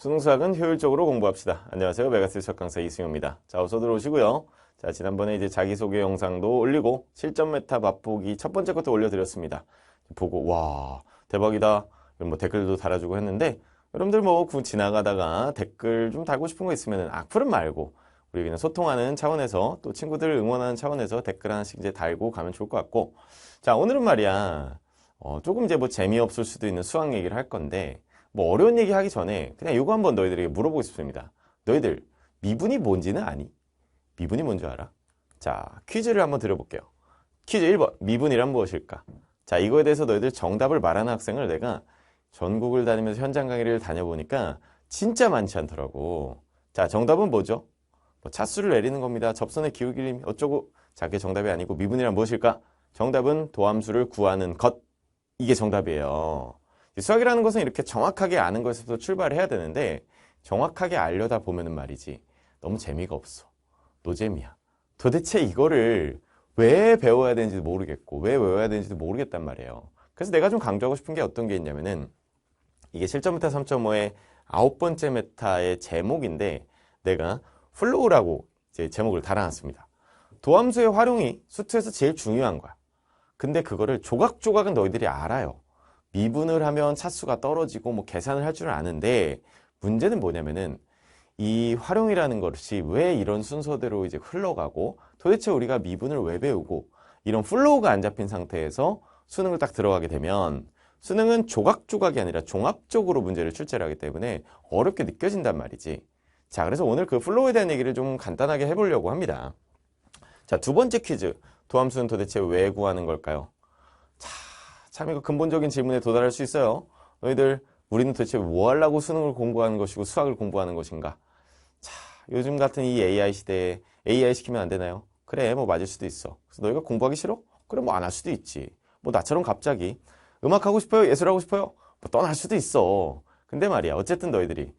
수능 수학은 효율적으로 공부합시다. 안녕하세요. 메가스 수학 강사 이승효입니다. 자, 어서 들어오시고요. 자, 지난번에 이제 자기소개 영상도 올리고 실전 메타 맛보기 첫 번째 것도 올려드렸습니다. 보고 와 대박이다. 뭐 댓글도 달아주고 했는데 여러분들 뭐 지나가다가 댓글 좀 달고 싶은 거 있으면 악플은 말고 우리 그냥 소통하는 차원에서 또 친구들 응원하는 차원에서 댓글 하나씩 이제 달고 가면 좋을 것 같고, 자, 오늘은 말이야 조금 이제 뭐 재미없을 수도 있는 수학 얘기를 할 건데, 뭐 어려운 얘기 하기 전에 그냥 이거 한번 너희들에게 물어보고 싶습니다. 너희들 미분이 뭔지는 아니? 미분이 뭔지 알아? 자, 퀴즈를 한번 드려볼게요. 퀴즈 1번, 미분이란 무엇일까? 자, 이거에 대해서 너희들 정답을 말하는 학생을 내가 전국을 다니면서 현장 강의를 다녀보니까 진짜 많지 않더라고. 자, 정답은 뭐죠? 뭐 차수를 내리는 겁니다. 접선의 기울기 어쩌고. 자, 그게 정답이 아니고 미분이란 무엇일까? 정답은 도함수를 구하는 것. 이게 정답이에요. 수학이라는 것은 이렇게 정확하게 아는 것에서 출발해야 되는데 정확하게 알려다 보면은 말이지 너무 재미가 없어. 노잼이야. 도대체 이거를 왜 배워야 되는지도 모르겠고 왜 외워야 되는지도 모르겠단 말이에요. 그래서 내가 좀 강조하고 싶은 게 어떤 게 있냐면은 이게 실전 메타 3.5의 9번째 메타의 제목인데 내가 플로우라고 이제 제목을 달아놨습니다. 도함수의 활용이 수투에서 제일 중요한 거야. 근데 그거를 조각조각은 너희들이 알아요. 미분을 하면 차수가 떨어지고 뭐 계산을 할 줄 아는데 문제는 뭐냐면은 이 활용이라는 것이 왜 이런 순서대로 이제 흘러가고 도대체 우리가 미분을 왜 배우고 이런 플로우가 안 잡힌 상태에서 수능을 딱 들어가게 되면 수능은 조각조각이 아니라 종합적으로 문제를 출제를 하기 때문에 어렵게 느껴진단 말이지. 자, 그래서 오늘 그 플로우에 대한 얘기를 좀 간단하게 해보려고 합니다. 자, 두 번째 퀴즈. 도함수는 도대체 왜 구하는 걸까요? 참 이거 근본적인 질문에 도달할 수 있어요. 너희들 우리는 도대체 뭐 하려고 수능을 공부하는 것이고 수학을 공부하는 것인가? 자, 요즘 같은 이 AI 시대에 AI 시키면 안 되나요? 그래, 뭐 맞을 수도 있어. 그래서 너희가 공부하기 싫어? 그래, 뭐 안 할 수도 있지. 뭐 나처럼 갑자기 음악 하고 싶어요? 예술 하고 싶어요? 뭐 떠날 수도 있어. 근데 말이야, 어쨌든 너희들이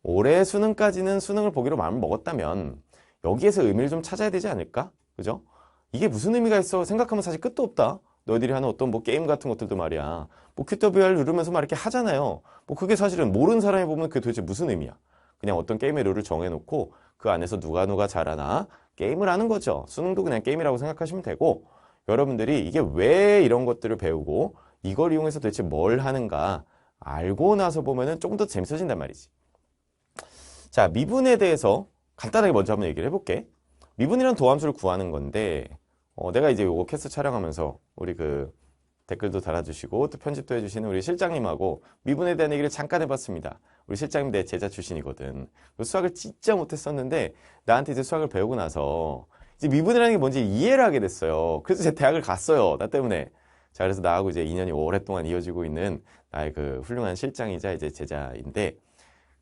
올해 수능까지는 수능을 보기로 마음을 먹었다면 여기에서 의미를 좀 찾아야 되지 않을까? 그죠? 이게 무슨 의미가 있어? 생각하면 사실 끝도 없다. 너희들이 하는 어떤 뭐 게임 같은 것들도 말이야. 뭐 QWR 누르면서 막 이렇게 하잖아요. 뭐 그게 사실은 모르는 사람이 보면 그게 도대체 무슨 의미야? 그냥 어떤 게임의 룰을 정해놓고 그 안에서 누가 잘하나 게임을 하는 거죠. 수능도 그냥 게임이라고 생각하시면 되고, 여러분들이 이게 왜 이런 것들을 배우고 이걸 이용해서 도대체 뭘 하는가 알고 나서 보면은 조금 더 재밌어진단 말이지. 자, 미분에 대해서 간단하게 먼저 한번 얘기를 해볼게. 미분이란 도함수를 구하는 건데 내가 이제 요거 캐스 촬영하면서 우리 그 댓글도 달아주시고 또 편집도 해주시는 우리 실장님하고 미분에 대한 얘기를 잠깐 해봤습니다. 우리 실장님 내 제자 출신이거든. 수학을 진짜 못했었는데 나한테 이제 수학을 배우고 나서 이제 미분이라는 게 뭔지 이해를 하게 됐어요. 그래서 제 대학을 갔어요. 나 때문에. 자, 그래서 나하고 이제 인연이 오랫동안 이어지고 있는 나의 그 훌륭한 실장이자 이제 제자인데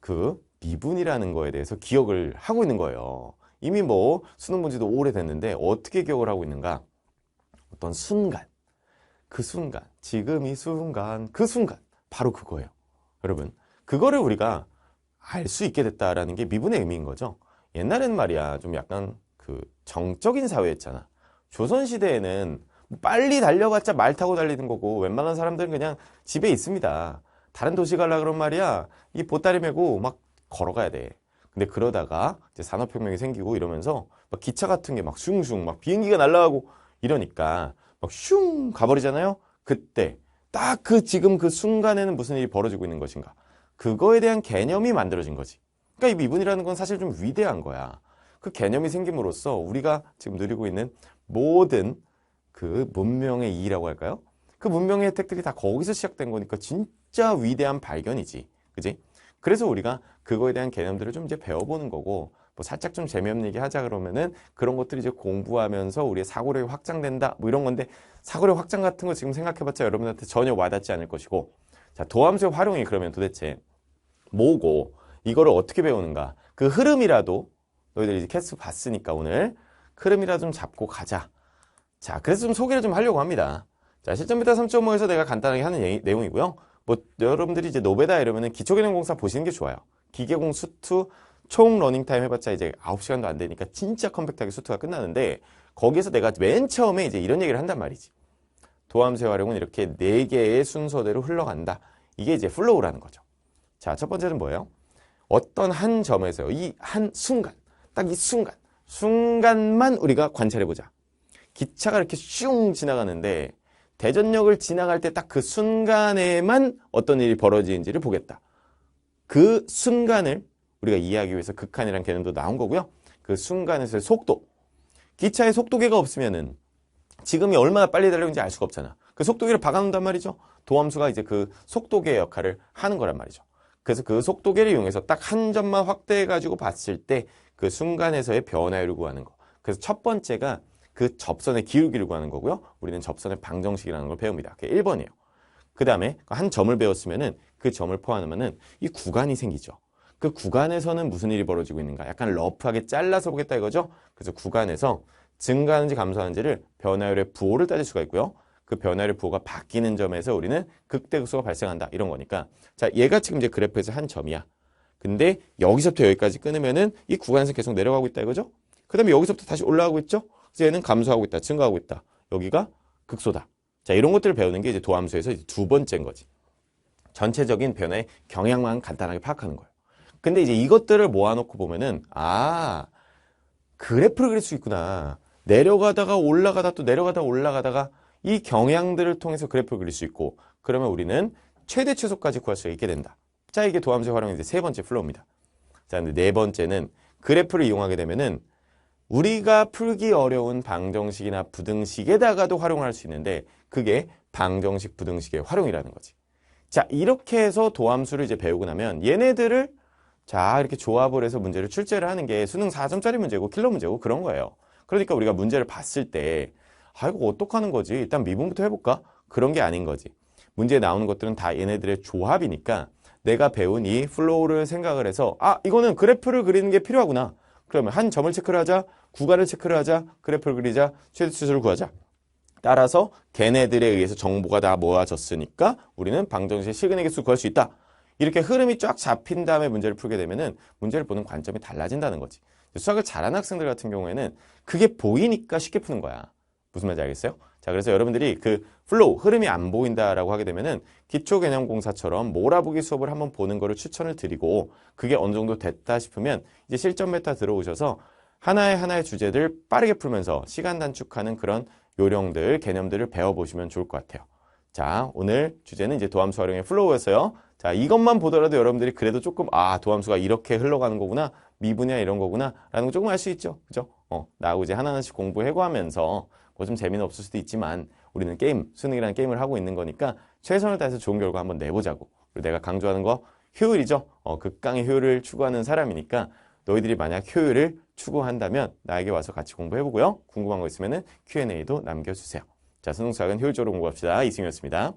그 미분이라는 거에 대해서 기억을 하고 있는 거예요. 이미 뭐 수능 본지도 오래됐는데 어떻게 기억을 하고 있는가? 어떤 순간, 그 순간, 지금 이 순간, 그 순간, 바로 그거예요. 여러분, 그거를 우리가 알 수 있게 됐다라는 게 미분의 의미인 거죠. 옛날에는 말이야, 좀 약간 그 정적인 사회였잖아. 조선시대에는 빨리 달려봤자 말 타고 달리는 거고 웬만한 사람들은 그냥 집에 있습니다. 다른 도시 가려고 그러면 말이야, 이 보따리 메고 막 걸어가야 돼. 근데 그러다가 이제 산업혁명이 생기고 이러면서 막 기차 같은 게 막 슝슝 막 비행기가 날아가고 이러니까 막 슝 가버리잖아요. 그때 딱 그 지금 그 순간에는 무슨 일이 벌어지고 있는 것인가. 그거에 대한 개념이 만들어진 거지. 그러니까 이 미분이라는 건 사실 좀 위대한 거야. 그 개념이 생김으로써 우리가 지금 누리고 있는 모든 그 문명의 이익이라고 할까요? 그 문명의 혜택들이 다 거기서 시작된 거니까 진짜 위대한 발견이지. 그지? 그래서 우리가 그거에 대한 개념들을 좀 이제 배워보는 거고, 뭐 살짝 좀 재미없는 얘기 하자 그러면은 그런 것들이 이제 공부하면서 우리의 사고력이 확장된다 뭐 이런 건데, 사고력 확장 같은 거 지금 생각해봤자 여러분한테 전혀 와닿지 않을 것이고. 자, 도함수의 활용이 그러면 도대체 뭐고 이거를 어떻게 배우는가, 그 흐름이라도 너희들이 이제 캐스 봤으니까 오늘 흐름이라도 좀 잡고 가자. 자, 그래서 좀 소개를 좀 하려고 합니다. 자, 실전 메타 3.5에서 내가 간단하게 하는 내용이고요. 뭐 여러분들이 이제 노베다 이러면은 기초개념공사 보시는 게 좋아요. 기계공 수투 총 러닝타임 해봤자 이제 9시간도 안 되니까 진짜 컴팩트하게 수투가 끝나는데, 거기에서 내가 맨 처음에 이제 이런 얘기를 한단 말이지. 도함수의 활용은 이렇게 4개의 순서대로 흘러간다. 이게 이제 플로우라는 거죠. 자, 첫 번째는 뭐예요? 어떤 한 점에서요. 이 한 순간, 딱 이 순간만 우리가 관찰해보자. 기차가 이렇게 슝 지나가는데 대전역을 지나갈 때 딱 그 순간에만 어떤 일이 벌어지는지를 보겠다. 그 순간을 우리가 이해하기 위해서 극한이라는 개념도 나온 거고요. 그 순간에서의 속도. 기차에 속도계가 없으면은 지금이 얼마나 빨리 달리는지 알 수가 없잖아. 그 속도계를 박아놓는단 말이죠. 도함수가 이제 그 속도계의 역할을 하는 거란 말이죠. 그래서 그 속도계를 이용해서 딱 한 점만 확대해가지고 봤을 때 그 순간에서의 변화율을 구하는 거. 그래서 첫 번째가 그 접선의 기울기를 구하는 거고요. 우리는 접선의 방정식이라는 걸 배웁니다. 그게 1번이에요. 그 다음에 한 점을 배웠으면은 그 점을 포함하면은 이 구간이 생기죠. 그 구간에서는 무슨 일이 벌어지고 있는가? 약간 러프하게 잘라서 보겠다 이거죠. 그래서 구간에서 증가하는지 감소하는지를 변화율의 부호를 따질 수가 있고요. 그 변화율의 부호가 바뀌는 점에서 우리는 극대극소가 발생한다. 이런 거니까. 자, 얘가 지금 이제 그래프에서 한 점이야. 근데 여기서부터 여기까지 끊으면은 이 구간에서 계속 내려가고 있다 이거죠. 그 다음에 여기서부터 다시 올라가고 있죠. 그래서 얘는 감소하고 있다. 증가하고 있다. 여기가 극소다. 자, 이런 것들을 배우는 게 이제 도함수에서 이제 두 번째인 거지. 전체적인 변화의 경향만 간단하게 파악하는 거예요. 근데 이제 이것들을 모아놓고 보면은, 아, 그래프를 그릴 수 있구나. 내려가다가 올라가다 또 내려가다 올라가다가 이 경향들을 통해서 그래프를 그릴 수 있고, 그러면 우리는 최대 최소까지 구할 수 있게 된다. 자, 이게 도함수의 활용의 이제 세 번째 플로우입니다. 자, 근데 네 번째는 그래프를 이용하게 되면은 우리가 풀기 어려운 방정식이나 부등식에다가도 활용할 수 있는데 그게 방정식, 부등식의 활용이라는 거지. 자, 이렇게 해서 도함수를 이제 배우고 나면 얘네들을 자, 이렇게 조합을 해서 문제를 출제를 하는 게 수능 4점짜리 문제고 킬러 문제고 그런 거예요. 그러니까 우리가 문제를 봤을 때 아, 이거 어떡하는 거지? 일단 미분부터 해볼까? 그런 게 아닌 거지. 문제에 나오는 것들은 다 얘네들의 조합이니까 내가 배운 이 플로우를 생각을 해서 아, 이거는 그래프를 그리는 게 필요하구나. 그러면 한 점을 체크를 하자, 구간을 체크를 하자, 그래프를 그리자, 최대 최소를 구하자. 따라서 걔네들에 의해서 정보가 다 모아졌으니까 우리는 방정식의 시그널 개수 구할 수 있다. 이렇게 흐름이 쫙 잡힌 다음에 문제를 풀게 되면은 문제를 보는 관점이 달라진다는 거지. 수학을 잘하는 학생들 같은 경우에는 그게 보이니까 쉽게 푸는 거야. 무슨 말인지 알겠어요? 자, 그래서 여러분들이 그 플로우, 흐름이 안 보인다라고 하게 되면은 기초개념공사처럼 몰아보기 수업을 한번 보는 거를 추천을 드리고 그게 어느 정도 됐다 싶으면 이제 실전 메타 들어오셔서 하나의 주제들 빠르게 풀면서 시간 단축하는 그런 요령들, 개념들을 배워보시면 좋을 것 같아요. 자, 오늘 주제는 이제 도함수 활용의 플로우였어요. 자, 이것만 보더라도 여러분들이 그래도 조금 아, 도함수가 이렇게 흘러가는 거구나. 미분이야 이런 거구나. 라는 거 조금 알 수 있죠. 그죠? 나하고 이제 하나하나씩 공부해고 하면서 뭐 좀 재미는 없을 수도 있지만 우리는 게임, 수능이라는 게임을 하고 있는 거니까 최선을 다해서 좋은 결과 한번 내보자고. 그리고 내가 강조하는 거 효율이죠. 극강의 효율을 추구하는 사람이니까 너희들이 만약 효율을 추구한다면 나에게 와서 같이 공부해보고요. 궁금한 거 있으면 Q&A도 남겨주세요. 자, 수능 수학은 효율적으로 공부합시다. 이승윤이었습니다.